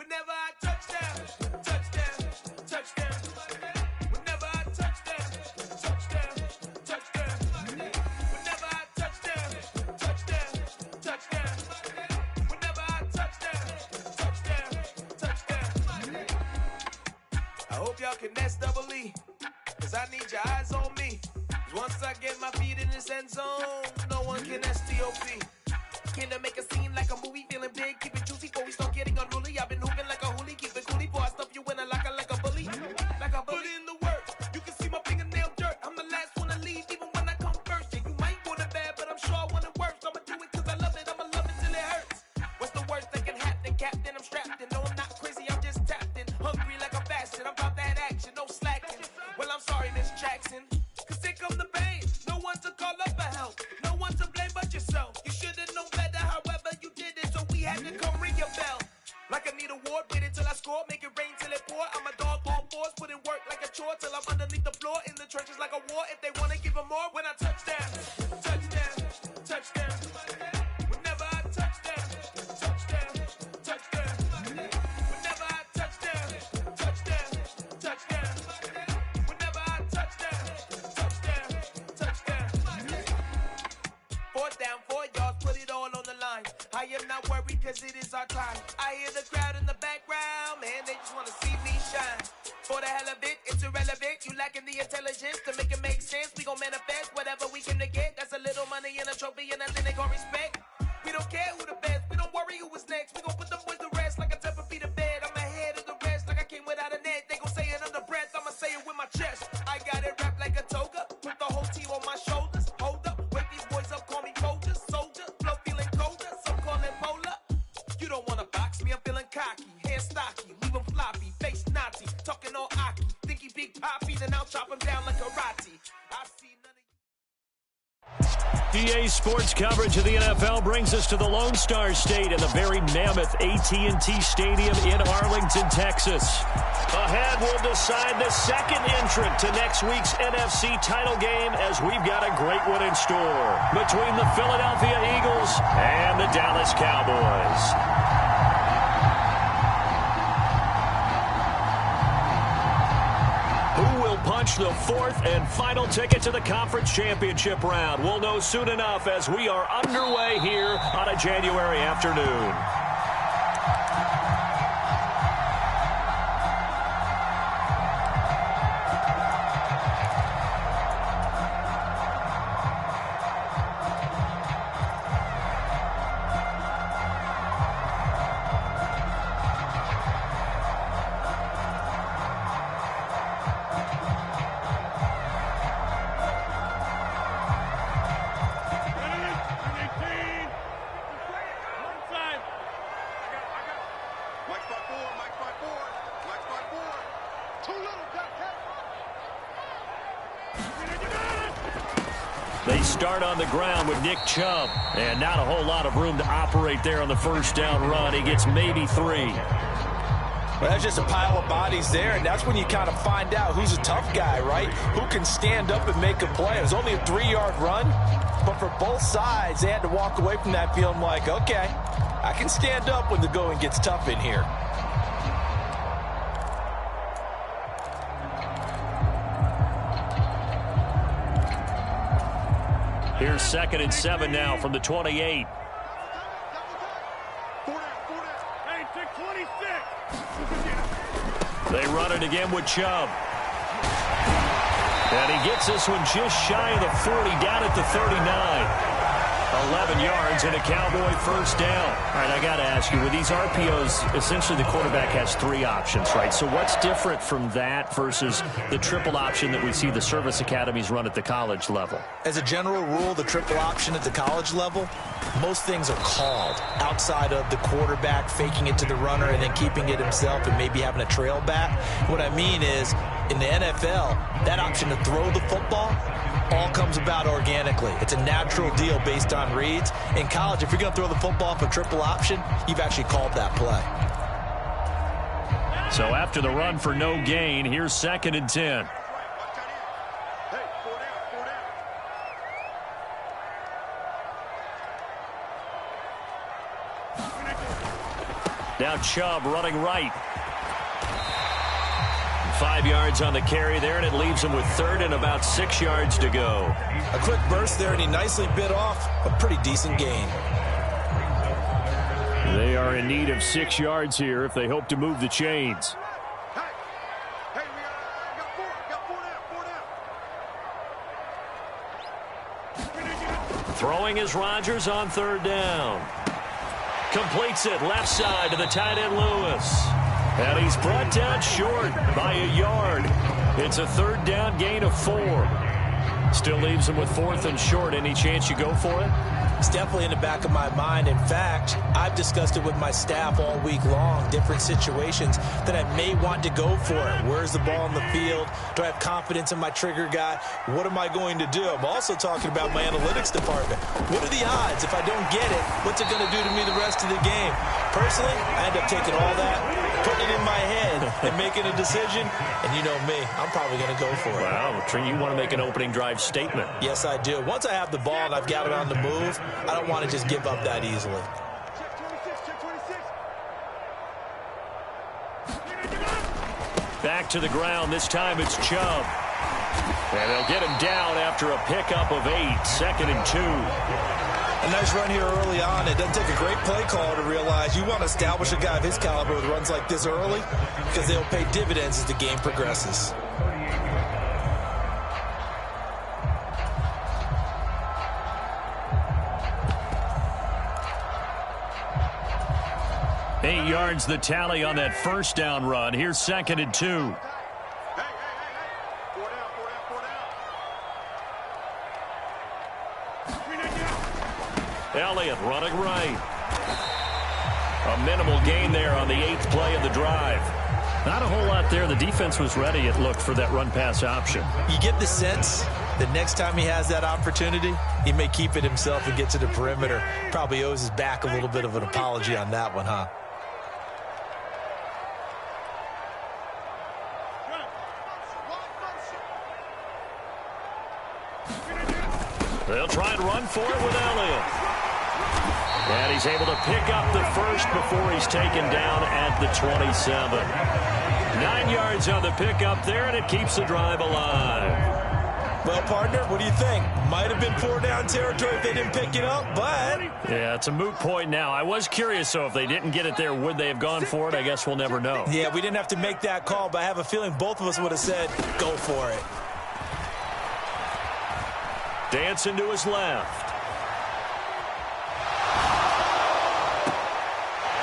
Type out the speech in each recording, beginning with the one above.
Whenever I touchdown, touchdown, touchdown. Whenever I touchdown, touchdown, touchdown. Whenever I touchdown, touchdown, touchdown. Whenever I touchdown, touchdown. I hope y'all can nest double E, cause I need your eyes on me. Once I get my feet in this end zone, no one can STOP. Can to make a scene like a movie, feeling big, keep it juicy before we start getting unruly. I've been hooping like a hoolie, keep it coolie before I stuff you in a locker like a bully. Like a bully. Put in the work, you can see my fingernail dirt. I'm the last one to leave, even when I come first. Yeah, you might want it bad, but I'm sure I want it worse. I'ma do it cause I love it, I'ma love it till it hurts. What's the worst that can happen, Captain? I'm strapped in, no I'm not crazy, I'm just tapped in. Hungry like I'm fasting, I'm about that action, no slacking. Well, I'm sorry, Miss Jackson, cause here come the pain. No one to call up for help, no one to blame but yourself. You should've known better, however you did it, so we had to come ring your bell. Like I need a ward, wait until I score, make it rain till it pour. I'm a dog on fours, put in work like a chore till I'm underneath the floor, in the trenches like a war. If they wanna give them more, when I touchdown, touchdown, touchdown. Whenever I touchdown, touchdown, touchdown. Whenever I touchdown, touchdown, touchdown. Whenever I touchdown, touchdown, touchdown. Fourth down, 4 yards, put it all on the line. I am not worried cause it is our time. I hear the crowd in the background, man, they just wanna see me shine. For the hell of it, it's irrelevant. You lacking the intelligence to make it make sense. We gon' manifest whatever we can to get. That's a little money and a trophy and nothing they gon' respect. We don't care who the best, we don't worry who is next. We gon' put them boys to rest like a Tempur-Pedic to bed. I'm ahead of the rest like I came without a net. They gon' say it under breath, I'ma say it with my chest. I got it wrapped like a toga, put the whole team on my shoulders. Hold up, wake these boys up, call me Folger, soldier. Flow feeling colder, some call it polar. You don't wanna box me, I'm feeling cocky. Hair stocky, leave him floppy, face Nazi. Talking all Aki, think he big poppy, then I'll chop him down like karate. I see none of EA Sports coverage of the NFL brings us to the Lone Star State and the very mammoth AT&T Stadium in Arlington, Texas. Ahead, we'll decide the second entrant to next week's NFC title game as we've got a great one in store between the Philadelphia Eagles and the Dallas Cowboys. Punch the fourth and final ticket to the conference championship round. We'll know soon enough as we are underway here on a January afternoon. They start on the ground with Nick Chubb, and not a whole lot of room to operate there on the first down run. He gets maybe 3. Well, that's just a pile of bodies there, and that's when you kind of find out who's a tough guy, right? Who can stand up and make a play. It was only a 3-yard run, but for both sides, they had to walk away from that feeling like, okay, I can stand up when the going gets tough in here. Here's 2nd and 7 now from the 28. They run it again with Chubb. And he gets this one just shy of the 40, down at the 39. 11 yards and a Cowboy first down. All right, I got to ask you, with these RPOs, essentially the quarterback has 3 options, right? So what's different from that versus the triple option that we see the service academies run at the college level? As a general rule, the triple option at the college level, most things are called outside of the quarterback faking it to the runner and then keeping it himself and maybe having a trail back. What I mean is, in the NFL, that option to throw the football all comes about organically. It's a natural deal based on reads. In college, if you're going to throw the football for triple option, you've actually called that play. So after the run for no gain, here's 2nd and 10. Now Chubb running right. 5 yards on the carry there, and it leaves him with third and about 6 yards to go. A quick burst there, and he nicely bit off a pretty decent gain. They are in need of 6 yards here if they hope to move the chains. Hey, we got four down. Throwing is Rodgers on third down. Completes it left side to the tight end Lewis. And he's brought down short by a yard. It's a third down gain of 4. Still leaves him with fourth and short. Any chance you go for it? It's definitely in the back of my mind. In fact, I've discussed it with my staff all week long, different situations that I may want to go for it. Where's the ball in the field? Do I have confidence in my trigger guy? What am I going to do? I'm also talking about my analytics department. What are the odds? If I don't get it, what's it going to do to me the rest of the game? Personally, I end up taking all that, putting it in my head, and making a decision. And you know me, I'm probably going to go for it. Wow, you want to make an opening drive statement. Yes, I do. Once I have the ball and I've got it on the move, I don't want to just give up that easily. Back to the ground. This time it's Chubb. And they'll get him down after a pickup of 8. 2nd and 2. A nice run here early on. It doesn't take a great play caller to realize you want to establish a guy of his caliber with runs like this early because they'll pay dividends as the game progresses. Eight yards the tally on that first down run. Here's 2nd and 2. Hey. Four down. Elliott running right. A minimal gain there on the 8th play of the drive. Not a whole lot there. The defense was ready, it looked, for that run-pass option. You get the sense that next time he has that opportunity, he may keep it himself and get to the perimeter. Probably owes his back a little bit of an apology on that one, huh? They'll try and run for it with Elliott. And he's able to pick up the first before he's taken down at the 27. 9 yards on the pickup there, and it keeps the drive alive. Well, partner, what do you think? Might have been 4 down territory if they didn't pick it up, but... Yeah, it's a moot point now. I was curious, so if they didn't get it there, would they have gone for it? I guess we'll never know. Yeah, we didn't have to make that call, but I have a feeling both of us would have said, go for it. Dancing to his left.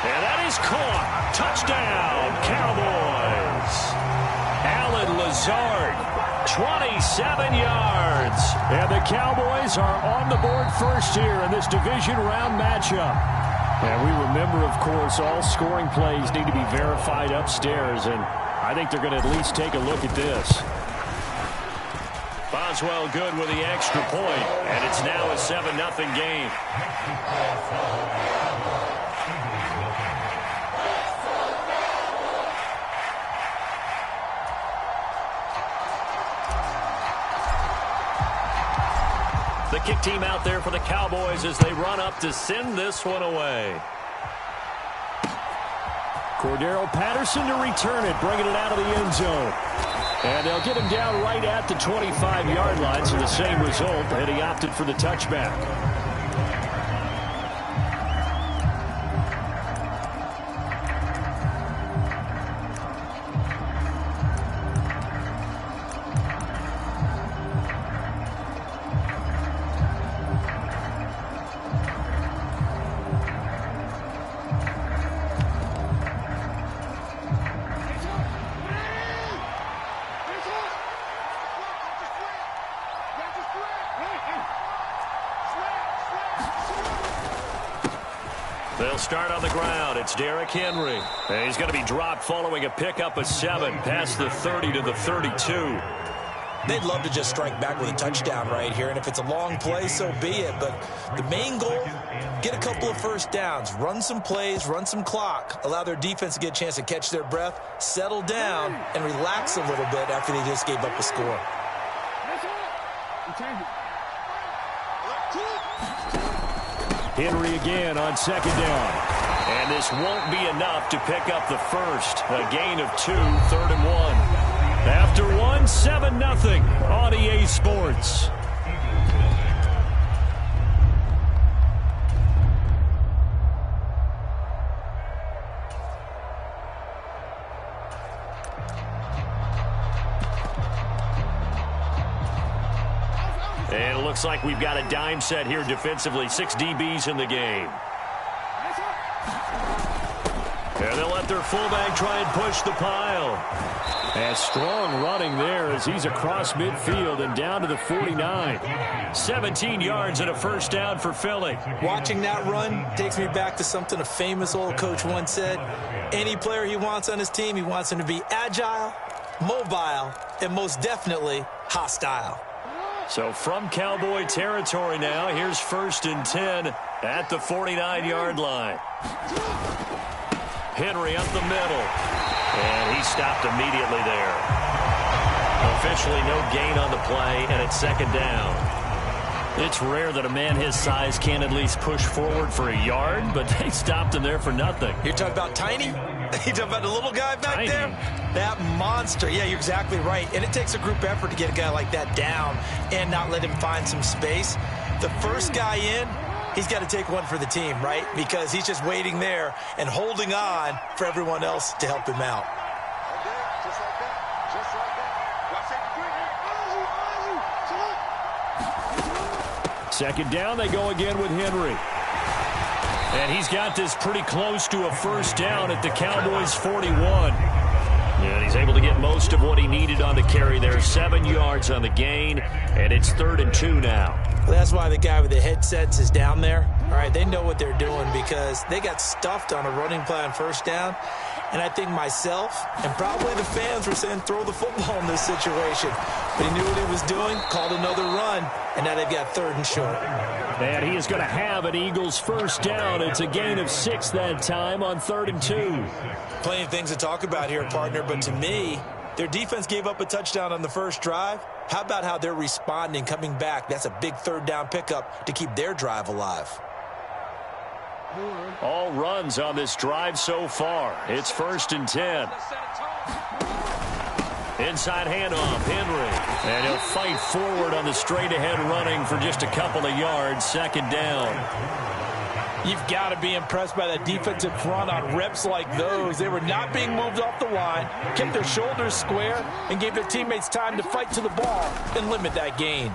And that is caught. Touchdown, Cowboys. Allen Lazard, 27 yards. And the Cowboys are on the board first here in this division round matchup. And we remember, of course, all scoring plays need to be verified upstairs. And I think they're going to at least take a look at this. Boswell good with the extra point, and it's now a 7-0 game. The kick team out there for the Cowboys as they run up to send this one away. Cordero Patterson to return it, bringing it out of the end zone. And they'll get him down right at the 25-yard line, so the same result, and he opted for the touchback. They'll start on the ground. It's Derrick Henry. And he's going to be dropped following a pickup of 7 past the 30 to the 32. They'd love to just strike back with a touchdown right here, and if it's a long play, so be it. But the main goal, get a couple of first downs, run some plays, run some clock, allow their defense to get a chance to catch their breath, settle down, and relax a little bit after they just gave up a score. Henry again on second down. And this won't be enough to pick up the first. A gain of 2, 3rd and 1. After 1, 7-0 on EA Sports. And it looks like we've got a dime set here defensively. 6 DBs in the game. And they'll let their fullback try and push the pile. And strong running there as he's across midfield and down to the 49. 17 yards and a first down for Philly. Watching that run takes me back to something a famous old coach once said. Any player he wants on his team, he wants him to be agile, mobile, and most definitely hostile. So from Cowboy territory now, here's 1st and 10 at the 49-yard line. Henry up the middle. And he stopped immediately there. Officially no gain on the play, and it's 2nd down. It's rare that a man his size can at least push forward for a yard, but they stopped him there for nothing. You're talking about Tiny? You talking about the little guy back Tiny. there? That monster. Yeah, you're exactly right. And it takes a group effort to get a guy like that down and not let him find some space. The first guy in, he's got to take one for the team, right? Because he's just waiting there and holding on for everyone else to help him out. Second down, they go again with Henry. And he's got this pretty close to a first down at the Cowboys' 41. And he's able to get most of what he needed on the carry there. 7 yards on the gain, and it's 3rd and 2 now. Well, that's why the guy with the headsets is down there. All right, they know what they're doing because they got stuffed on a running play on first down. And I think myself and probably the fans were saying throw the football in this situation. But he knew what he was doing, called another run, and now they've got 3rd and short. And he is going to have an Eagles first down. It's a gain of 6 that time on 3rd and 2. Plenty of things to talk about here, partner, but to me, their defense gave up a touchdown on the first drive. How about how they're responding, coming back? That's a big 3rd down pickup to keep their drive alive. All runs on this drive so far. It's 1st and 10. Inside handoff, Henry. And he'll fight forward on the straight-ahead running for just a couple of yards. 2nd down. You've got to be impressed by that defensive front on reps like those. They were not being moved off the line, kept their shoulders square, and gave their teammates time to fight to the ball and limit that gain.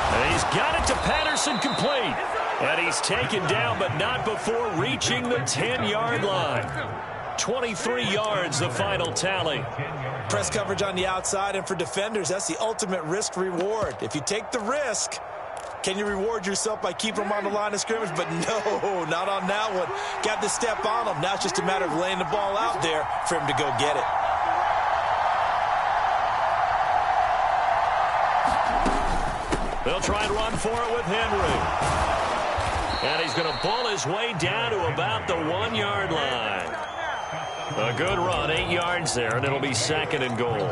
And he's got it to Patterson, complete. And he's taken down, but not before reaching the 10-yard line. 23 yards, the final tally. Press coverage on the outside, and for defenders, that's the ultimate risk-reward. If you take the risk, can you reward yourself by keeping them on the line of scrimmage? But no, not on that one. Got to step on them. Now it's just a matter of laying the ball out there for him to go get it. They'll try and run for it with Henry. And he's going to bull his way down to about the 1-yard line. A good run, 8 yards there, and it'll be 2nd and goal.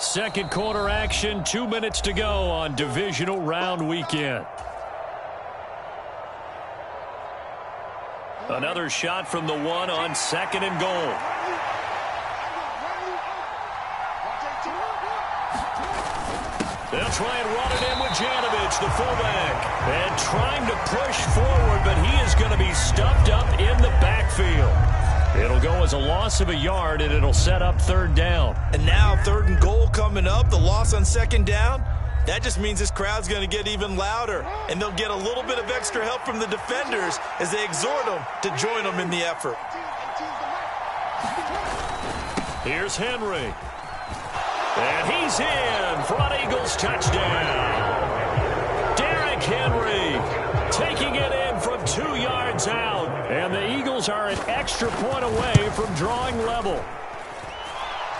Second quarter action, 2 minutes to go on divisional round weekend. Another shot from the 1 on 2nd and goal. They'll try and run it in with Janovich, the fullback. And trying to push forward, but he is going to be stuffed up in the backfield. It'll go as a loss of a yard, and it'll set up 3rd down. And now 3rd and goal coming up, the loss on 2nd down. That just means this crowd's going to get even louder, and they'll get a little bit of extra help from the defenders as they exhort them to join them in the effort. Here's Henry. And he's in for an Eagles touchdown. Derrick Henry taking it in from 2 yards out. And the Eagles are an extra point away from drawing level.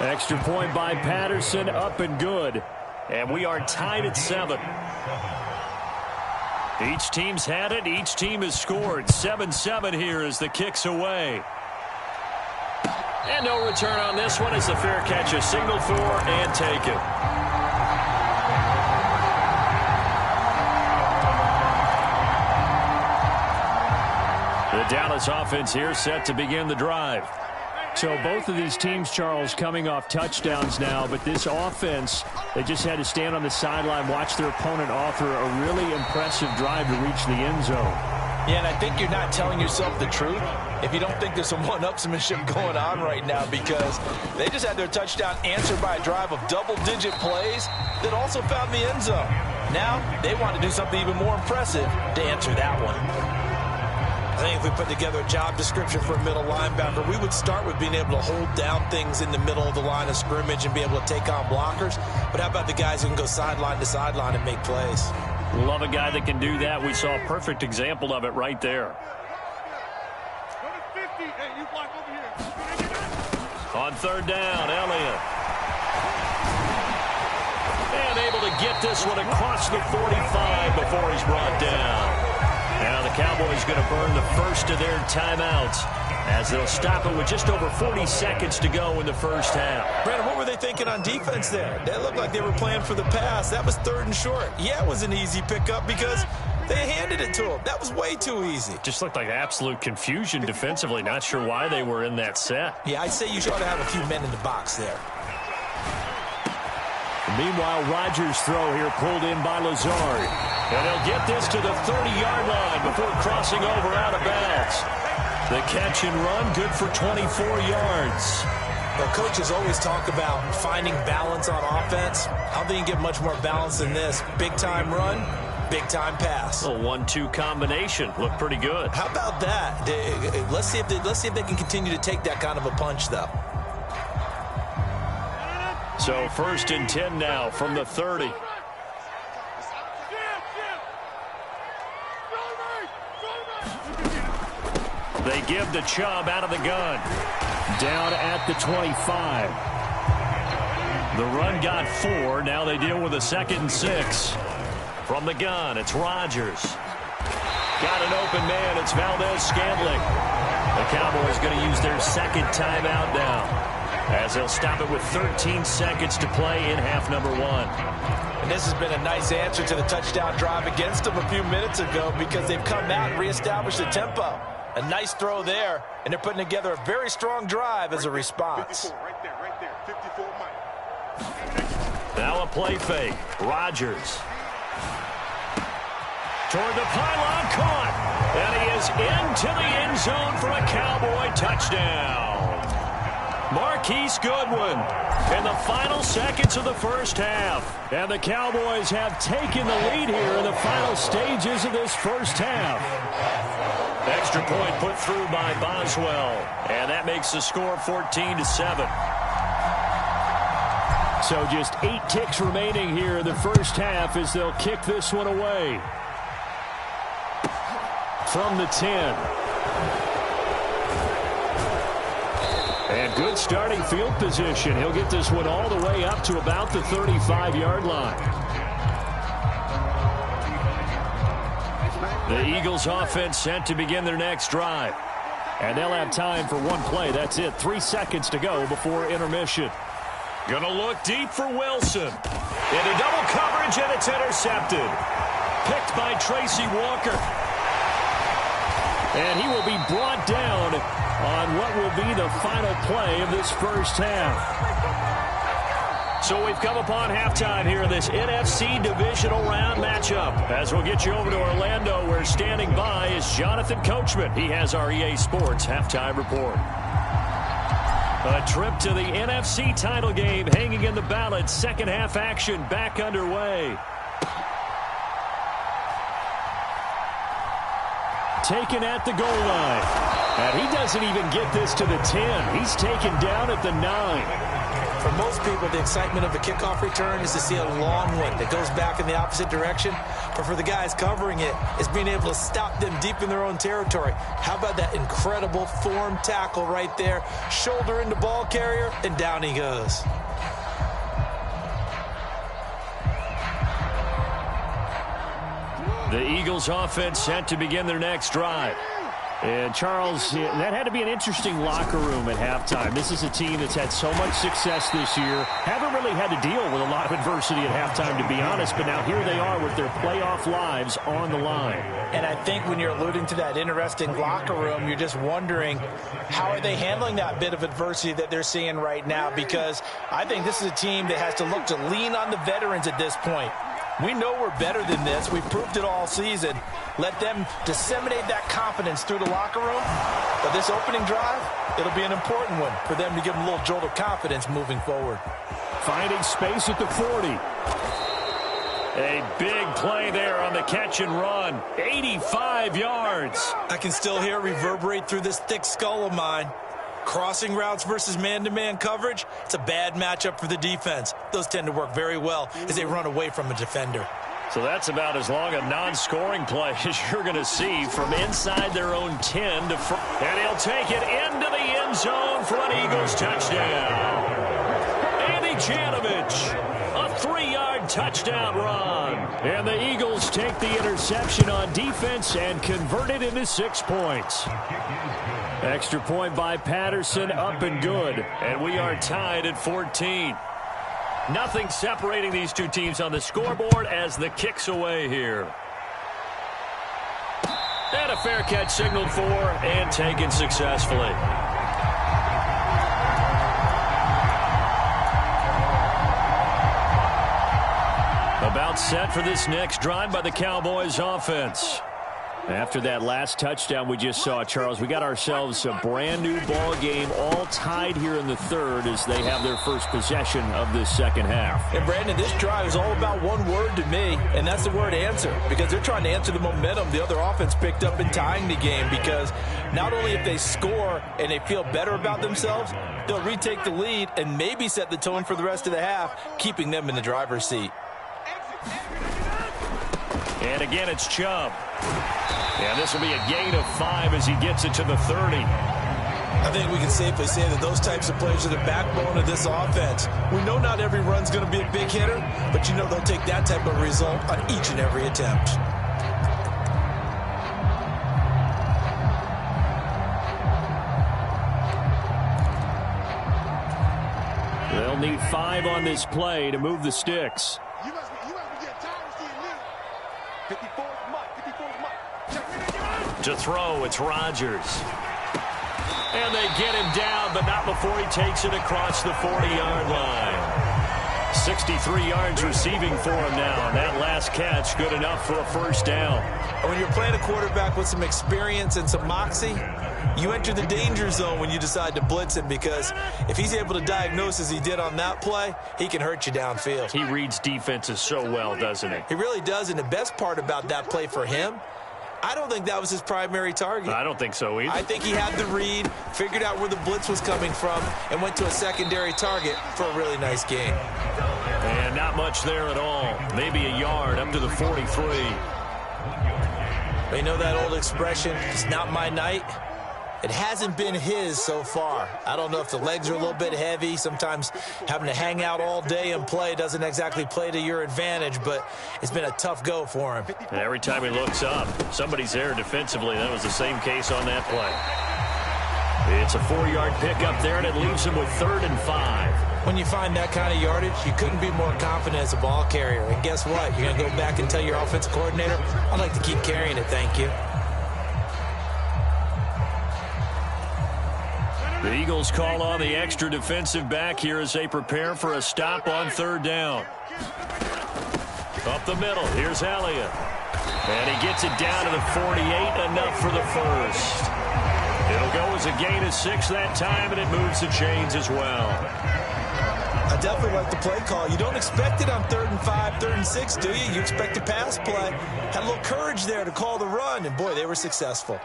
Extra point by Patterson, up and good. And we are tied at 7. Each team's had it. Each team has scored. 7-7 here as the kick's away. And no return on this one as the fair catch is signaled for and taken. Dallas offense here set to begin the drive. So both of these teams, Charles, coming off touchdowns now, but this offense, they just had to stand on the sideline, watch their opponent offer a really impressive drive to reach the end zone. Yeah, and I think you're not telling yourself the truth if you don't think there's some one-upsmanship going on right now, because they just had their touchdown answered by a drive of double-digit plays that also found the end zone. Now they want to do something even more impressive to answer that one. I think if we put together a job description for a middle linebacker, we would start with being able to hold down things in the middle of the line of scrimmage and be able to take on blockers. But how about the guys who can go sideline to sideline and make plays? Love a guy that can do that. We saw a perfect example of it right there. On third down, Elliott. And able to get this one across the 45 before he's brought down. Now the Cowboys going to burn the first of their timeouts as they'll stop it with just over 40 seconds to go in the first half. Brandon, what were they thinking on defense there? They looked like they were playing for the pass. That was 3rd and short. Yeah, it was an easy pickup because they handed it to him. That was way too easy. Just looked like absolute confusion defensively. Not sure why they were in that set. Yeah, I'd say you ought to have a few men in the box there. Meanwhile, Rodgers' throw here pulled in by Lazard. And he'll get this to the 30-yard line before crossing over out of bounds. The catch and run, good for 24 yards. Well, coaches always talk about finding balance on offense. I don't think you get much more balance than this. Big-time run, big-time pass. A 1-2 combination. Looked pretty good. How about that? Let's see if they can continue to take that kind of a punch, though. So 1st and 10 now from the 30. They give the Chubb out of the gun. Down at the 25. The run got 4. Now they deal with a 2nd and 6. From the gun, it's Rodgers. Got an open man. It's Valdez-Scantling. The Cowboys going to use their 2nd timeout now, as they'll stop it with 13 seconds to play in half number 1. And this has been a nice answer to the touchdown drive against them a few minutes ago, because they've come out and reestablished the tempo. A nice throw there, and they're putting together a very strong drive as a response. Now a play fake. Rodgers. Toward the pylon, caught. And he is into the end zone for a Cowboy touchdown. Marquise Goodwin in the final seconds of the first half. And the Cowboys have taken the lead here in the final stages of this first half. Extra point put through by Boswell. And that makes the score 14-7. So just 8 ticks remaining here in the first half as they'll kick this one away. From the 10. And good starting field position. He'll get this one all the way up to about the 35-yard line. The Eagles offense set to begin their next drive. And they'll have time for one play. That's it. 3 seconds to go before intermission. Gonna look deep for Wilson. Into double coverage, and it's intercepted. Picked by Tracy Walker. And he will be brought down on what will be the final play of this first half. So we've come upon halftime here in this NFC divisional round matchup. As we'll get you over to Orlando, where standing by is Jonathan Coachman. He has our EA Sports halftime report. A trip to the NFC title game hanging in the balance. Second half action back underway. Taken at the goal line. And he doesn't even get this to the 10. He's taken down at the 9. For most people, the excitement of a kickoff return is to see a long one that goes back in the opposite direction. But for the guys covering it, it's being able to stop them deep in their own territory. How about that incredible form tackle right there? Shoulder into ball carrier, and down he goes. The Eagles offense set to begin their next drive. And, Charles, that had to be an interesting locker room at halftime. This is a team that's had so much success this year. Haven't really had to deal with a lot of adversity at halftime, to be honest. But now here they are with their playoff lives on the line. And I think when you're alluding to that interesting locker room, you're just wondering how are they handling that bit of adversity that they're seeing right now, because I think this is a team that has to look to lean on the veterans at this point. We know we're better than this. We've proved it all season. Let them disseminate that confidence through the locker room. But this opening drive, it'll be an important one for them to give them a little jolt of confidence moving forward. Finding space at the 40. A big play there on the catch and run. 85 yards. I can still hear it reverberate through this thick skull of mine. Crossing routes versus man-to-man coverage, it's a bad matchup for the defense. Those tend to work very well as they run away from a defender. So that's about as long a non-scoring play as you're going to see from inside their own 10 to front. And he'll take it into the end zone for an Eagles touchdown. Andy Janovich, a 3-yard touchdown run. And the Eagles take the interception on defense and convert it into 6 points. Extra point by Patterson, up and good. And we are tied at 14. Nothing separating these two teams on the scoreboard as the kick's away here. And a fair catch signaled for and taken successfully. About set for this next drive by the Cowboys offense. After that last touchdown we just saw, Charles, we got ourselves a brand new ball game, all tied here in the third as they have their first possession of this second half. And Brandon, this drive is all about one word to me, and that's the word answer, because they're trying to answer the momentum the other offense picked up in tying the game, because not only if they score and they feel better about themselves, they'll retake the lead and maybe set the tone for the rest of the half, keeping them in the driver's seat. And again, it's Chubb. And this will be a gain of 5 as he gets it to the 30. I think we can safely say that those types of plays are the backbone of this offense. We know not every run's going to be a big hitter, but you know they'll take that type of result on each and every attempt. They'll need 5 on this play to move the sticks. You must be getting tired of seeing me. 54's Mike. To throw, it's Rodgers. And they get him down, but not before he takes it across the 40-yard line. 63 yards receiving for him now. And that last catch, good enough for a first down. When you're playing a quarterback with some experience and some moxie, you enter the danger zone when you decide to blitz him, because if he's able to diagnose as he did on that play, he can hurt you downfield. He reads defenses so well, doesn't he? He really does, and the best part about that play for him, I don't think that was his primary target. I don't think so either. I think he had the read, figured out where the blitz was coming from, and went to a secondary target for a really nice gain. And not much there at all. Maybe a yard up to the 43. You know that old expression, it's not my night? It hasn't been his so far. I don't know if the legs are a little bit heavy. Sometimes having to hang out all day and play doesn't exactly play to your advantage, but it's been a tough go for him. And every time he looks up, somebody's there defensively. That was the same case on that play. It's a 4-yard pickup there, and it leaves him with 3rd and 5. When you find that kind of yardage, you couldn't be more confident as a ball carrier. And guess what? You're going to go back and tell your offensive coordinator, I'd like to keep carrying it, thank you. The Eagles call on the extra defensive back here as they prepare for a stop on 3rd down. Up the middle, here's Elliott. And he gets it down to the 48, enough for the first. It'll go as a gain of 6 that time, and it moves the chains as well. I definitely like the play call. You don't expect it on 3rd and 5, 3rd and 6, do you? You expect a pass play. Had a little courage there to call the run, and boy, they were successful.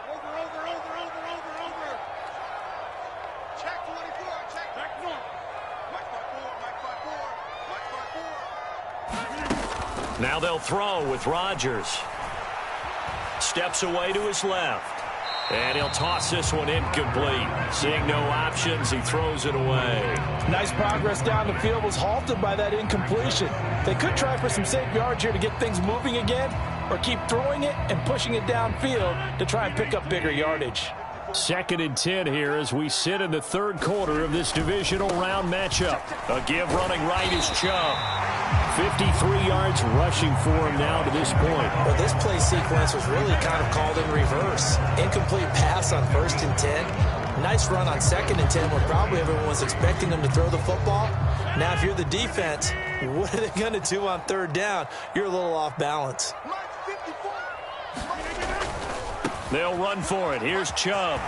Now they'll throw with Rodgers. Steps away to his left. And he'll toss this one incomplete. Seeing no options, he throws it away. Nice progress down the field, was halted by that incompletion. They could try for some safe yards here to get things moving again, or keep throwing it and pushing it downfield to try and pick up bigger yardage. 2nd and 10 here as we sit in the 3rd quarter of this divisional round matchup. A give running right is Chubb. 53 yards rushing for him now to this point. Well, this play sequence was really kind of called in reverse. Incomplete pass on 1st and 10. Nice run on 2nd and 10 where probably everyone was expecting him to throw the football. Now, if you're the defense, what are they going to do on 3rd down? You're a little off balance. They'll run for it. Here's Chubb.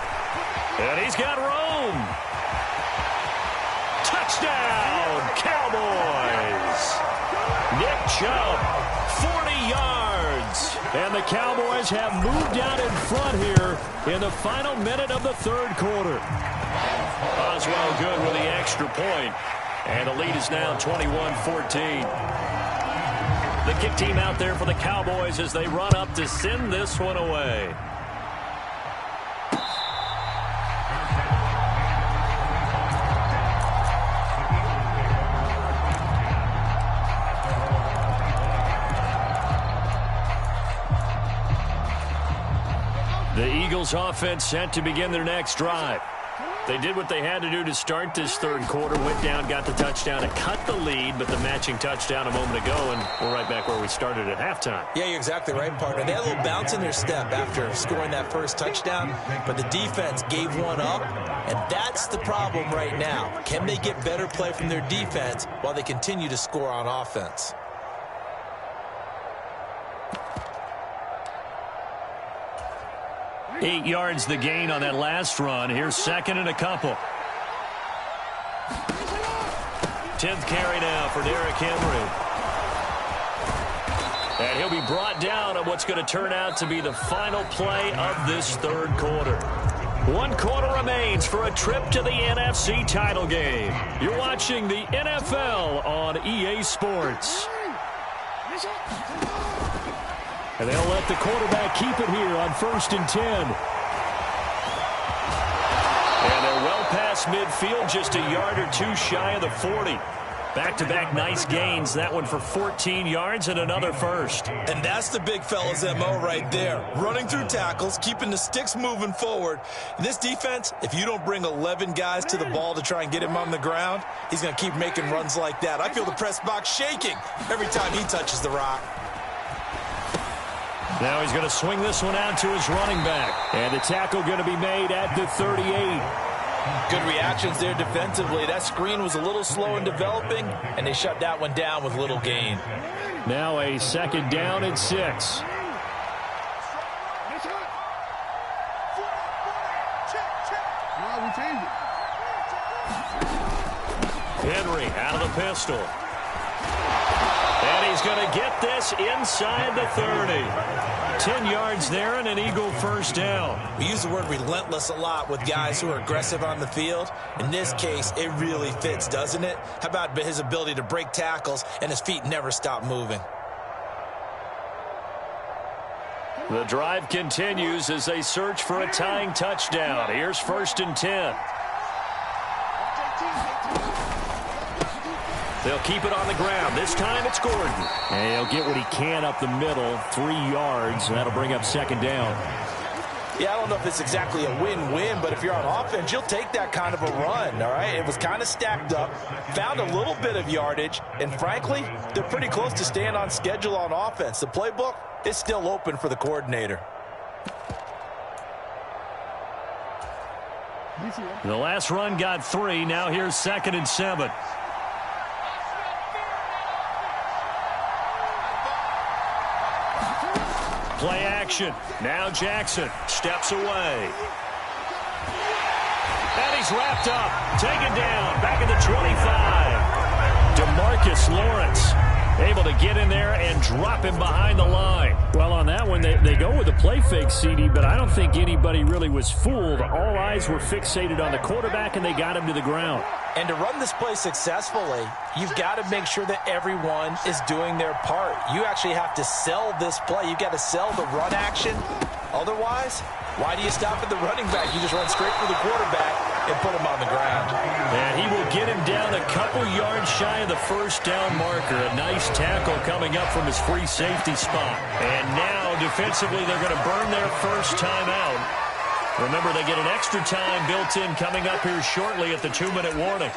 And he's got room. Touchdown, Cowboys. Nick Chubb, 40 yards. And the Cowboys have moved out in front here in the final minute of the 3rd quarter. Oswell good with the extra point. And the lead is now 21-14. The kick team out there for the Cowboys as they run up to send this one away. The Eagles offense set to begin their next drive. They did what they had to do to start this 3rd quarter, went down, got the touchdown to cut the lead, but the matching touchdown a moment ago, and we're right back where we started at halftime. Yeah, you're exactly right, partner. They had a little bounce in their step after scoring that first touchdown, but the defense gave one up, and that's the problem right now. Can they get better play from their defense while they continue to score on offense? Eight yards the gain on that last run. Here's 2nd and a couple. 10th carry now for Derrick Henry. And he'll be brought down on what's going to turn out to be the final play of this 3rd quarter. 1 quarter remains for a trip to the NFC title game. You're watching the NFL on EA Sports. And they'll let the quarterback keep it here on 1st and 10. And they're well past midfield, just a yard or two shy of the 40. Back-to-back nice gains. That one for 14 yards and another first. And that's the big fella's MO right there. Running through tackles, keeping the sticks moving forward. In this defense, if you don't bring 11 guys to the ball to try and get him on the ground, he's going to keep making runs like that. I feel the press box shaking every time he touches the rock. Now he's going to swing this one out to his running back. And the tackle going to be made at the 38. Good reactions there defensively. That screen was a little slow in developing, and they shut that one down with little gain. Now a 2nd down and 6. Henry out of the pistol. And he's going to get this inside the 30. 10 yards there and an Eagle first down. We use the word relentless a lot with guys who are aggressive on the field. In this case, it really fits, doesn't it? How about his ability to break tackles and his feet never stop moving? The drive continues as they search for a tying touchdown. Here's 1st and 10. They'll keep it on the ground. This time it's Gordon. And he'll get what he can up the middle, 3 yards. That'll bring up 2nd down. Yeah, I don't know if it's exactly a win-win, but if you're on offense, you'll take that kind of a run, all right? It was kind of stacked up, found a little bit of yardage, and frankly, they're pretty close to staying on schedule on offense. The playbook is still open for the coordinator. The last run got 3. Now here's 2nd and 7. Play action. Now Jackson steps away. And he's wrapped up. Taken down. Back at the 25. DeMarcus Lawrence able to get in there and drop him behind the line. Well, on that one, they go with a play fake, CD, but I don't think anybody really was fooled. All eyes were fixated on the quarterback, and they got him to the ground. And to run this play successfully, you've got to make sure that everyone is doing their part. You actually have to sell this play. You've got to sell the run action. Otherwise, why do you stop at the running back? You just run straight for the quarterback. and put him on the ground. And he will get him down a couple yards shy of the first down marker. A nice tackle coming up from his free safety spot. And now, defensively, they're going to burn their first time out. Remember, they get an extra time built in coming up here shortly at the 2-minute warning.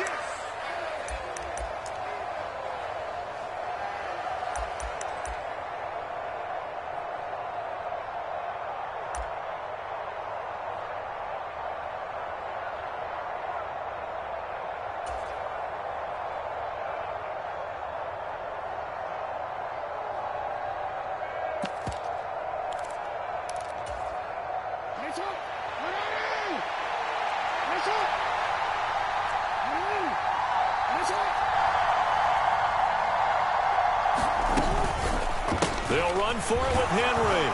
They'll run for it with Henry.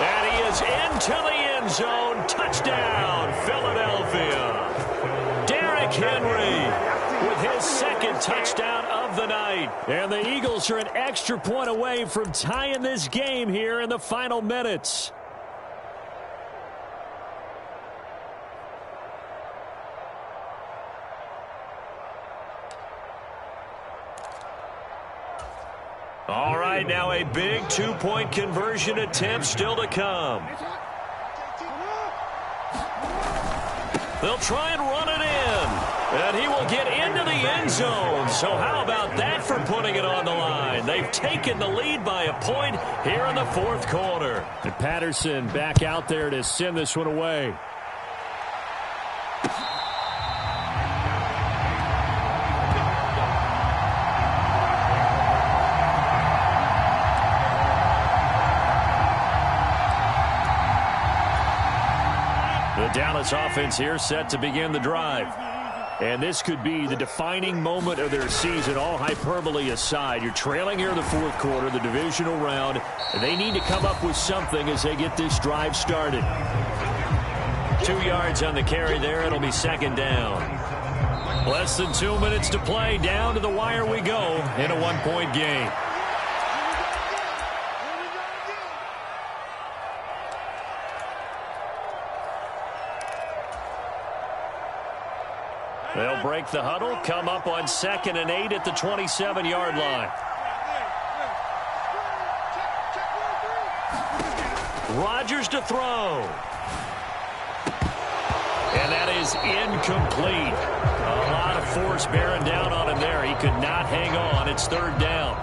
And he is into the end zone. Touchdown, Philadelphia. Derrick Henry with his second touchdown of the night. And the Eagles are an extra point away from tying this game here in the final minutes. All right, now a big two-point conversion attempt still to come. They'll try and run it in, and he will get into the end zone. So how about that for putting it on the line? They've taken the lead by a point here in the fourth quarter. And Patterson back out there to send this one away. The Dallas offense here set to begin the drive. And this could be the defining moment of their season, all hyperbole aside. You're trailing here in the fourth quarter, the divisional round, and they need to come up with something as they get this drive started. 2 yards on the carry there. It'll be second down. Less than 2 minutes to play. Down to the wire we go in a one-point game. They'll break the huddle, come up on 2nd and 8 at the 27-yard line. Rodgers to throw. And that is incomplete. A lot of force bearing down on him there. He could not hang on. It's third down.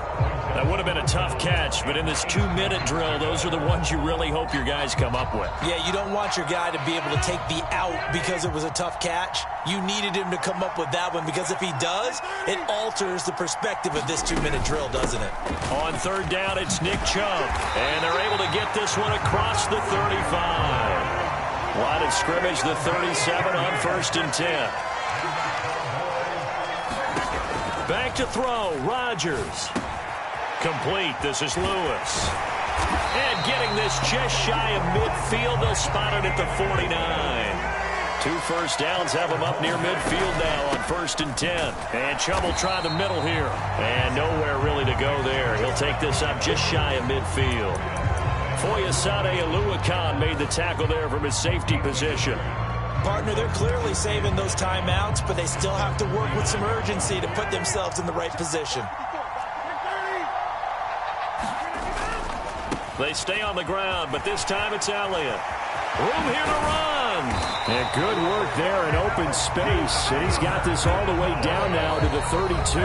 That would have been a tough catch, but in this 2-minute drill, those are the ones you really hope your guys come up with. Yeah, you don't want your guy to be able to take the out because it was a tough catch. You needed him to come up with that one because if he does, it alters the perspective of this 2-minute drill, doesn't it? On third down, it's Nick Chubb, and they're able to get this one across the 35. Line of scrimmage, the 37 on 1st and 10. Back to throw, Rodgers. Complete. This is Lewis. And getting this just shy of midfield. They'll spot it at the 49. 2 first downs have him up near midfield now on 1st and 10. And Chubb will try the middle here. And nowhere really to go there. He'll take this up just shy of midfield. Foyesade Oluwakan made the tackle there from his safety position. Partner, they're clearly saving those timeouts, but they still have to work with some urgency to put themselves in the right position. They stay on the ground, but this time it's Elliott. Room here to run. And good work there in open space. And he's got this all the way down now to the 32.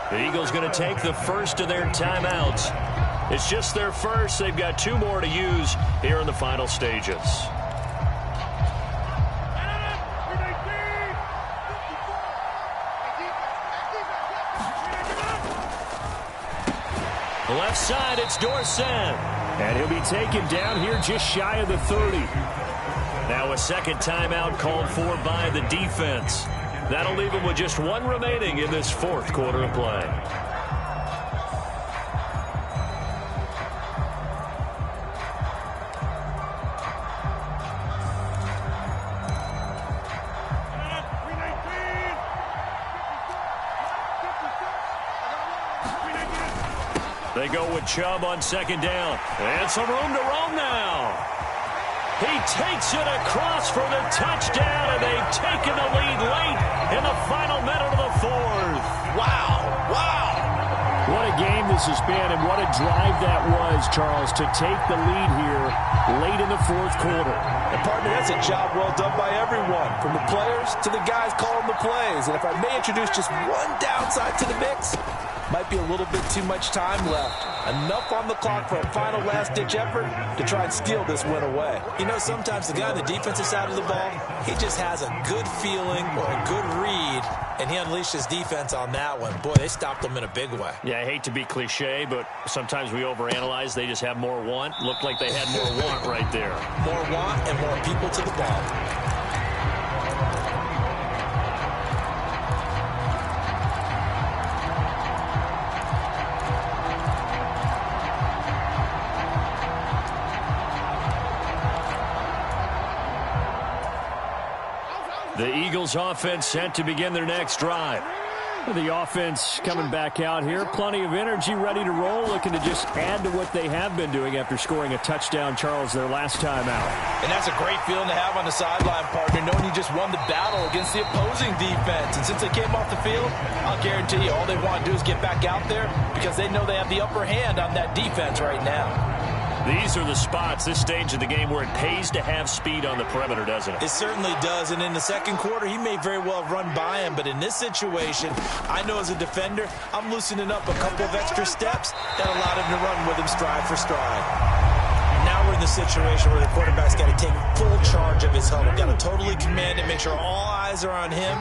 The Eagles going to take the first of their timeouts. It's just their first. They've got 2 more to use here in the final stages. Left side, it's Dorsett. And he'll be taken down here just shy of the 30. Now a second timeout called for by the defense. That'll leave him with just 1 remaining in this fourth quarter of play. They go with Chubb on second down. And some room to roam now. He takes it across for the touchdown, and they've taken the lead late in the final minute of the fourth. Wow, wow. What a game this has been, and what a drive that was, Charles, to take the lead here late in the fourth quarter. And, partner, that's a job well done by everyone, from the players to the guys calling the plays. And if I may introduce just one downside to the mix, might be a little bit too much time left. Enough on the clock for a final last-ditch effort to try and steal this win away. You know, sometimes the guy on the defensive side of the ball, he just has a good feeling or a good read, and he unleashed his defense on that one. Boy, they stopped him in a big way. Yeah, I hate to be cliche, but sometimes we overanalyze. They just have more want. Looked like they had more want right there. More want and more people to the ball. The Eagles offense set to begin their next drive. The offense coming back out here. Plenty of energy, ready to roll, looking to just add to what they have been doing after scoring a touchdown, Charles, their last time out. And that's a great feeling to have on the sideline, partner, knowing you just won the battle against the opposing defense. And since they came off the field, I'll guarantee you all they want to do is get back out there because they know they have the upper hand on that defense right now. These are the spots, this stage of the game, where it pays to have speed on the perimeter, doesn't it? It certainly does, and in the second quarter, he may very well have run by him, but in this situation, I know as a defender, I'm loosening up a couple of extra steps that allowed him to run with him stride for stride. Now we're in the situation where the quarterback's got to take full charge of his huddle. Got to totally command it, make sure all eyes are on him,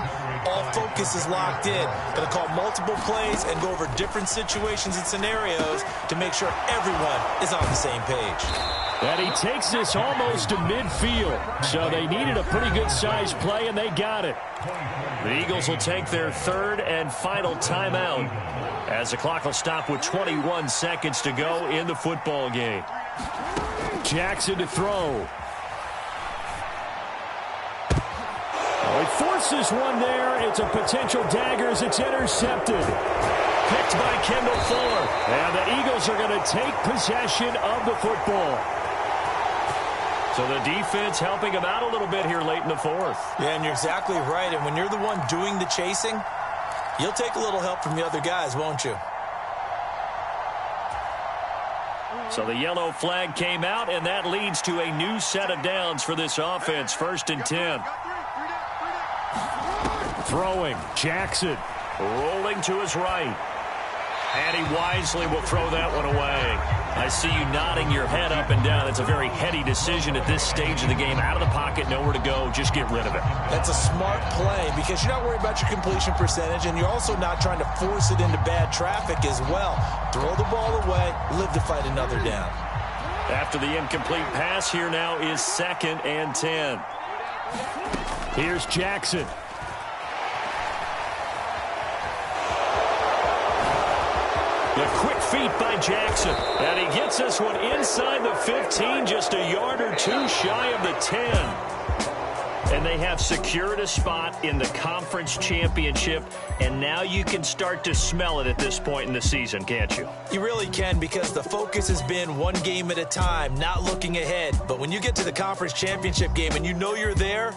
all focus is locked in. Got to call multiple plays and go over different situations and scenarios to make sure everyone is on the same page. And he takes this almost to midfield. So they needed a pretty good-sized play, and they got it. The Eagles will take their third and final timeout as the clock will stop with 21 seconds to go in the football game. Jackson to throw. Oh, he forces one there. It's a potential dagger as it's intercepted. Picked by Kendall Fuller. And the Eagles are going to take possession of the football. So the defense helping him out a little bit here late in the fourth. Yeah, and you're exactly right. And when you're the one doing the chasing, you'll take a little help from the other guys, won't you? So the yellow flag came out, and that leads to a new set of downs for this offense. 1st and 10. Throwing. Jackson. Rolling to his right. And he wisely will throw that one away. I see you nodding your head up and down. It's a very heady decision at this stage of the game. Out of the pocket, nowhere to go. Just get rid of it. That's a smart play because you're not worried about your completion percentage, and you're also not trying to force it into bad traffic as well. Throw the ball away, live to fight another down. After the incomplete pass, here now is 2nd and 10. Here's Jackson. The quick feet by Jackson. And he gets this one inside the 15, just a yard or two shy of the 10. And they have secured a spot in the conference championship, and now you can start to smell it at this point in the season, can't you? You really can, because the focus has been one game at a time, not looking ahead. But when you get to the conference championship game and you know you're there,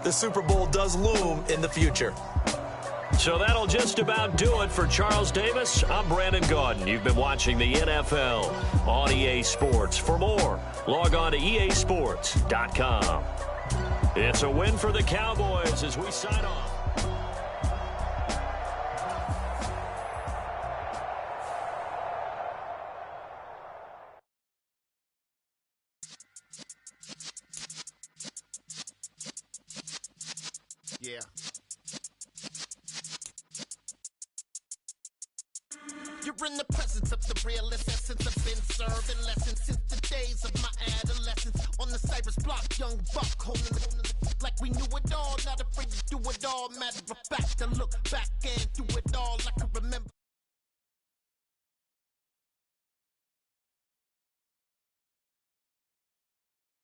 the Super Bowl does loom in the future. So that'll just about do it for Charles Davis. I'm Brandon Gaudin. You've been watching the NFL on EA Sports. For more, log on to easports.com. It's a win for the Cowboys as we sign off. Yeah. You're in the presence of the realest essence. I've been serving lessons since the days of my adolescence. On the Cypress block, young buck holding the like we knew it all. Not afraid to do it all. Matter of fact, I look back and do it all. I can remember.